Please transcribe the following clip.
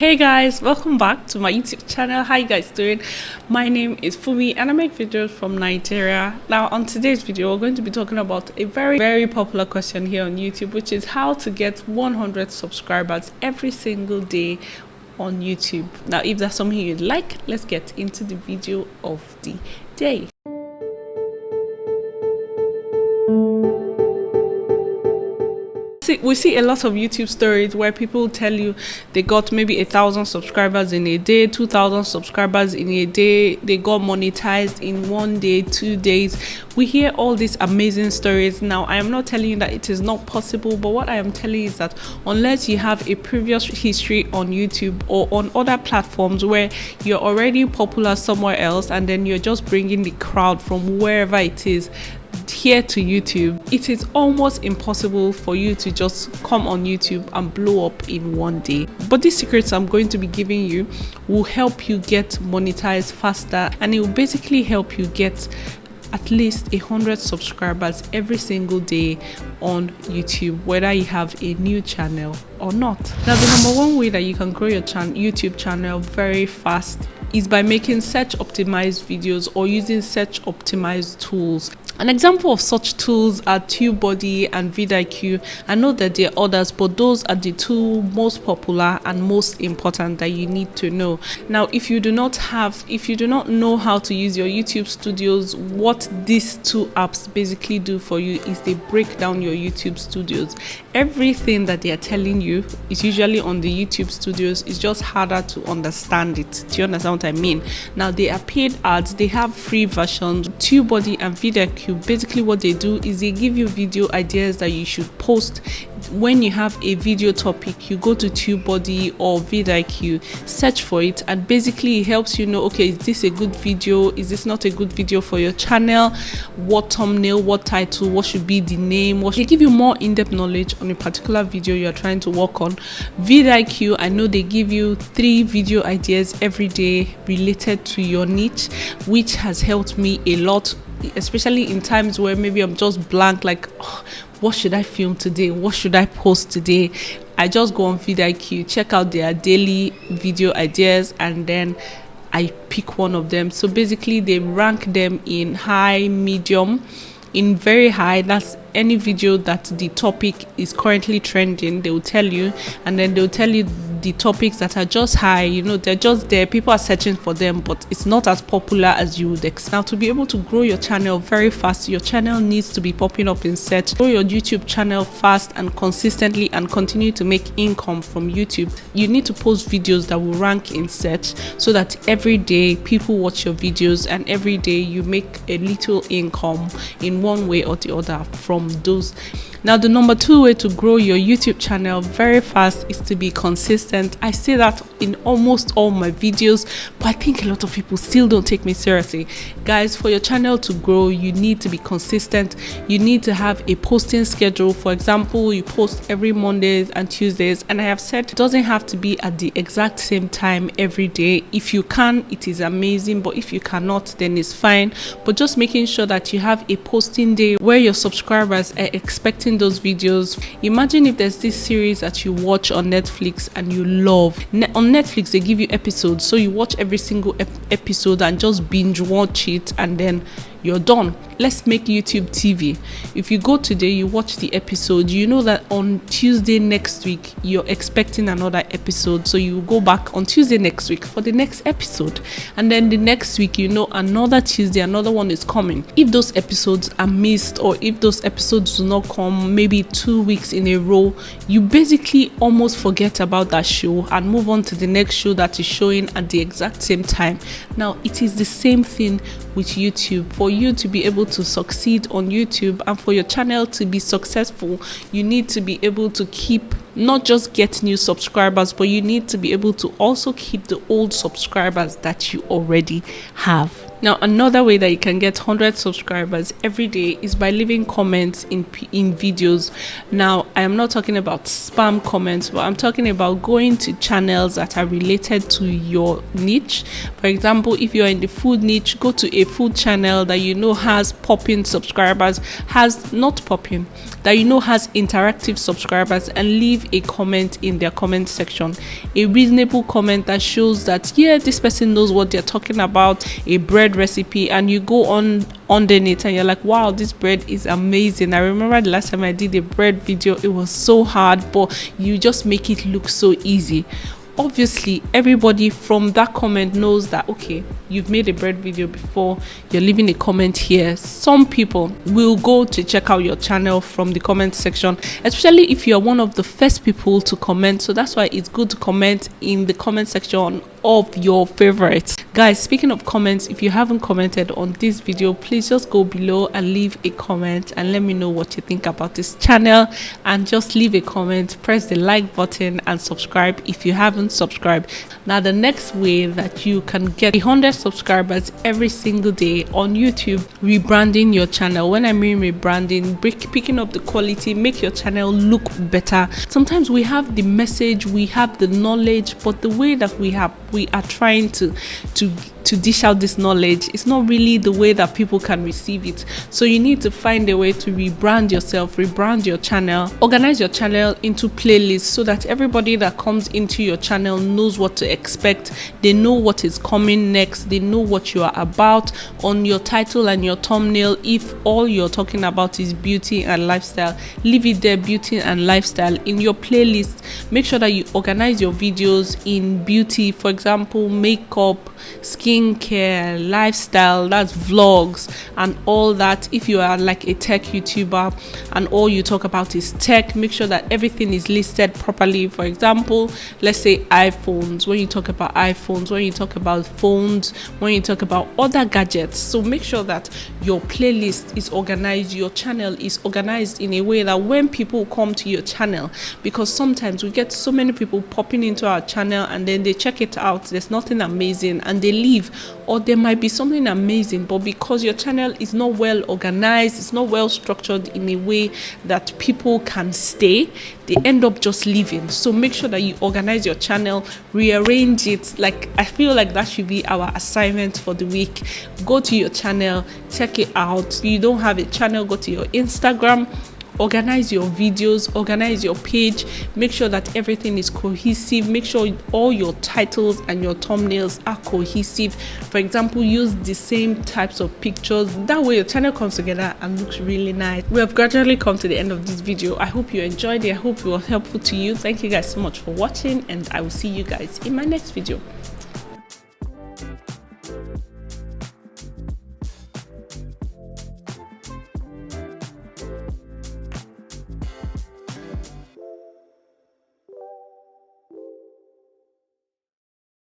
Hey guys, welcome back to my YouTube channel. How you guys doing? My name is Fummeee and I make videos from Nigeria. Now on today's video, we're going to be talking about a very popular question here on YouTube, which is how to get 100 subscribers every single day on YouTube. Now if that's something you'd like, let's get into the video of the day. We see a lot of YouTube stories where people tell you they got maybe 1,000 subscribers in a day, 2,000 subscribers in a day, they got monetized in 1 day, 2 days. We hear all these amazing stories. Now I am not telling you that it is not possible, but what I am telling you is that unless you have a previous history on YouTube or on other platforms where you're already popular somewhere else and then you're just bringing the crowd from wherever it is here to YouTube, it is almost impossible for you to just come on YouTube and blow up in 1 day. But these secrets I'm going to be giving you will help you get monetized faster, and it will basically help you get at least 100 subscribers every single day on YouTube, whether you have a new channel or not. Now the number one way that you can grow your YouTube channel very fast is by making search optimized videos or using search optimized tools. An example of such tools are TubeBuddy and vidIQ. I know that there are others, but those are the two most popular and most important that you need to know. Now, if you do not know how to use your YouTube studios, what these two apps basically do for you is they break down your YouTube studios. Everything that they are telling you is usually on the YouTube studios. It's just harder to understand it. Do you understand what I mean? Now, they are paid ads, they have free versions. TubeBuddy and vidIQ, basically what they do is they give you video ideas that you should post. When you have a video topic, you go to TubeBuddy or vidIQ, search for it, and basically it helps you know, okay, is this a good video, is this not a good video for your channel, what thumbnail, what title, what should be the name. They give you more in-depth knowledge on a particular video you're trying to work on. vidIQ, I know they give you 3 video ideas every day related to your niche, which has helped me a lot, especially in times where maybe I'm just blank, like, oh, what should I film today, what should I post today? I just go on vidIQ, check out their daily video ideas, and then I pick one of them. So basically they rank them in high, medium, in very high. That's any video that the topic is currently trending, they will tell you, and then they'll tell you the topics that are just high, you know, they're just there, people are searching for them, but it's not as popular as you would expect. Now, to be able to grow your channel very fast, your channel needs to be popping up in search. Grow your YouTube channel fast and consistently and continue to make income from YouTube. You need to post videos that will rank in search so that every day people watch your videos and every day you make a little income in one way or the other from those. Now, the number 2 way to grow your YouTube channel very fast is to be consistent. I say that in almost all my videos, but I think a lot of people still don't take me seriously. Guys, for your channel to grow, you need to be consistent. You need to have a posting schedule. For example, you post every Mondays and Tuesdays, and I have said it doesn't have to be at the exact same time every day. If you can, it is amazing, but if you cannot, then it's fine. But just making sure that you have a posting day where your subscribers are expecting those videos. Imagine if there's this series that you watch on Netflix and you love. On Netflix they give you episodes, so you watch every single episode and just binge watch it, and then you're done. Let's make YouTube TV. If you go today, you watch the episode, you know that on Tuesday next week you're expecting another episode, so you go back on Tuesday next week for the next episode, and then the next week, you know, another Tuesday another one is coming. If those episodes are missed, or if those episodes do not come maybe 2 weeks in a row, you basically almost forget about that show and move on to the next show that is showing at the exact same time. Now, it is the same thing with YouTube. For you to be able to succeed on YouTube and for your channel to be successful, you need to be able to keep, not just get new subscribers, but you need to be able to also keep the old subscribers that you already have. Now, another way that you can get 100 subscribers every day is by leaving comments in videos. Now, I am not talking about spam comments, but I'm talking about going to channels that are related to your niche. For example, if you're in the food niche, go to a food channel that you know has popping subscribers, has not popping, that you know has interactive subscribers, and leave a comment in their comment section. A reasonable comment that shows that, yeah, this person knows what they're talking about, a bread recipe, and you go on underneath and you're like, wow, this bread is amazing. I remember the last time I did a bread video, it was so hard, but you just make it look so easy. Obviously, everybody from that comment knows that, okay, you've made a bread video before, you're leaving a comment here. Some people will go to check out your channel from the comment section, especially if you're one of the first people to comment. So that's why it's good to comment in the comment section of your favorites. Guys, speaking of comments, if you haven't commented on this video, please just go below and leave a comment and let me know what you think about this channel. And just leave a comment, press the like button, and subscribe if you haven't subscribed. Now, the next way that you can get 100 subscribers every single day on YouTube, rebranding your channel. When I mean rebranding, picking up the quality, make your channel look better. Sometimes we have the message, we have the knowledge, but the way that we are trying to dish out this knowledge, it's not really the way that people can receive it. So you need to find a way to rebrand yourself, rebrand your channel, organize your channel into playlists so that everybody that comes into your channel knows what to expect. They know what is coming next. They know what you are about. On your title and your thumbnail, if all you're talking about is beauty and lifestyle, leave it there, beauty and lifestyle. In your playlist, make sure that you organize your videos in beauty, for example, makeup, skincare, lifestyle, that's vlogs and all that. If you are like a tech YouTuber and all you talk about is tech, make sure that everything is listed properly. For example, let's say iPhones, when you talk about iPhones, when you talk about phones, when you talk about other gadgets. So make sure that your playlist is organized, your channel is organized in a way that when people come to your channel, because sometimes we get so many people popping into our channel and then they check it out, there's nothing amazing, and they leave. Or there might be something amazing, but because your channel is not well organized, it's not well structured in a way that people can stay, they end up just leaving. So make sure that you organize your channel, rearrange it. Like, I feel like that should be our assignment for the week. Go to your channel, check it out. You don't have a channel, go to your Instagram, organize your videos, organize your page, make sure that everything is cohesive, make sure all your titles and your thumbnails are cohesive. For example, use the same types of pictures. That way your channel comes together and looks really nice. We have gradually come to the end of this video. I hope you enjoyed it. I hope it was helpful to you. Thank you guys so much for watching, and I will see you guys in my next video.